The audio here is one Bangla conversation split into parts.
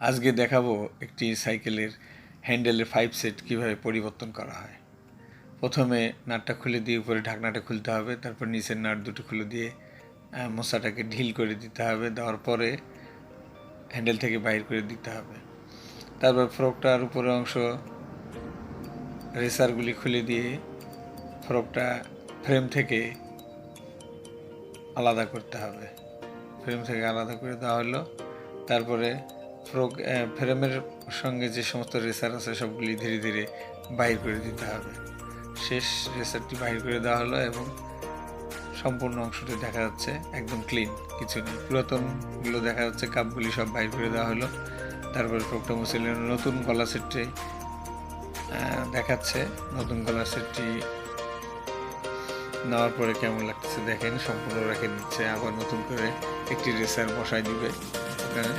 আজকে দেখাবো একটি সাইকেলের হ্যান্ডেলের 5 সেট কীভাবে পরিবর্তন করা হয়। প্রথমে নাটটা খুলে দিয়ে উপরে ঢাকনাটা খুলতে হবে, তারপর নিচের নাট দুটো খুলে দিয়ে মোছাটাকে ঢিল করে দিতে হবে। দেওয়ার পরে হ্যান্ডেল থেকে বাইর করে দিতে হবে। তারপর ফ্রকটার উপরের অংশ রেসারগুলি খুলে দিয়ে ফ্রকটা ফ্রেম থেকে আলাদা করতে হবে। ফ্রেম থেকে আলাদা করে দেওয়া হলো। তারপরে ফ্রেমের সঙ্গে যে সমস্ত রেসার আছে সবগুলি ধীরে ধীরে বাহির করে দিতে হবে। শেষ রেসারটি বাহির করে দেওয়া হলো এবং সম্পূর্ণ অংশটি দেখা যাচ্ছে একদম ক্লিন, কিছু নেই। পুরাতনগুলো দেখা যাচ্ছে, কাপগুলি সব বাহির করে দেওয়া হলো। তারপরে ফ্রকটা মুছে নতুন গলা সেটটি দেখাচ্ছে। নতুন গলা সেটটি নেওয়ার পরে কেমন লাগতেছে দেখেন, সম্পূর্ণ রেখে দিচ্ছে। আবার নতুন করে একটি রেসার বসায় দিবে।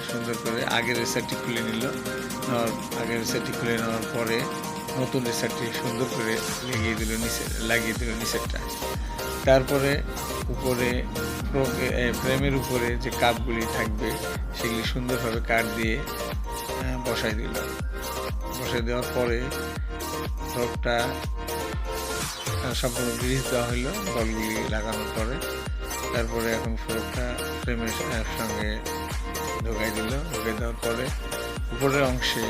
সুন্দর করে আগের রেসারটি খুলে নিল। আগের রেসারটি খুলে নেওয়ার পরে নতুন রেসারটি সুন্দর করে লাগিয়ে দিল নিচেরটা। তারপরে উপরে ফ্রেমের উপরে যে কাপগুলি থাকবে সেগুলি সুন্দরভাবে কাট দিয়ে বসাই দিল। বসাই দেওয়ার পরে ফ্রকটা সম্পূর্ণ গ্রিজ দেওয়া হইলো বলগুলি লাগানোর পরে। তারপরে এখন ফ্রকটা ফ্রেমের সঙ্গে ঢোকাই দিল। ঢোকাই দেওয়ার পরে উপরের অংশে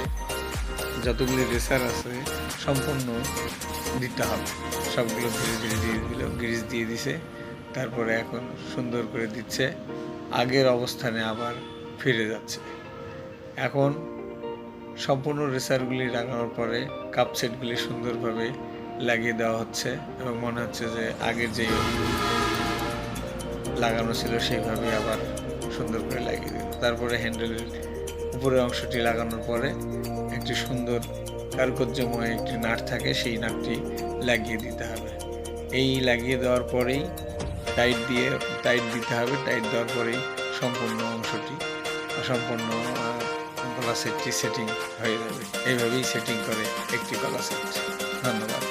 যতগুলি রেসার আছে সম্পূর্ণ দিতে হবে। সবগুলো ধীরে ধীরে দিয়ে দিল, গ্রিজ দিয়ে দিছে। তারপরে এখন সুন্দর করে দিচ্ছে, আগের অবস্থানে আবার ফিরে যাচ্ছে। এখন সম্পূর্ণ রেসারগুলি লাগানোর পরে কাপ সেটগুলি সুন্দরভাবে লাগিয়ে দেওয়া হচ্ছে এবং মনে হচ্ছে যে আগের যেই লাগানো ছিল সেইভাবে আবার সুন্দর করে লাগিয়ে দিল। তারপরে হ্যান্ডেলের উপরের অংশটি লাগানোর পরে একটি সুন্দর কারুকার্যময় একটি নাট থাকে, সেই নাটটি লাগিয়ে দিতে হবে। এই লাগিয়ে দেওয়ার পরেই টাইট দিতে হবে। টাইট দেওয়ার পরেই সম্পূর্ণ অংশটি সম্পূর্ণ গলা সেটটি সেটিং হয়ে যাবে। এইভাবেই সেটিং করে একটি গলা সেট। ধন্যবাদ।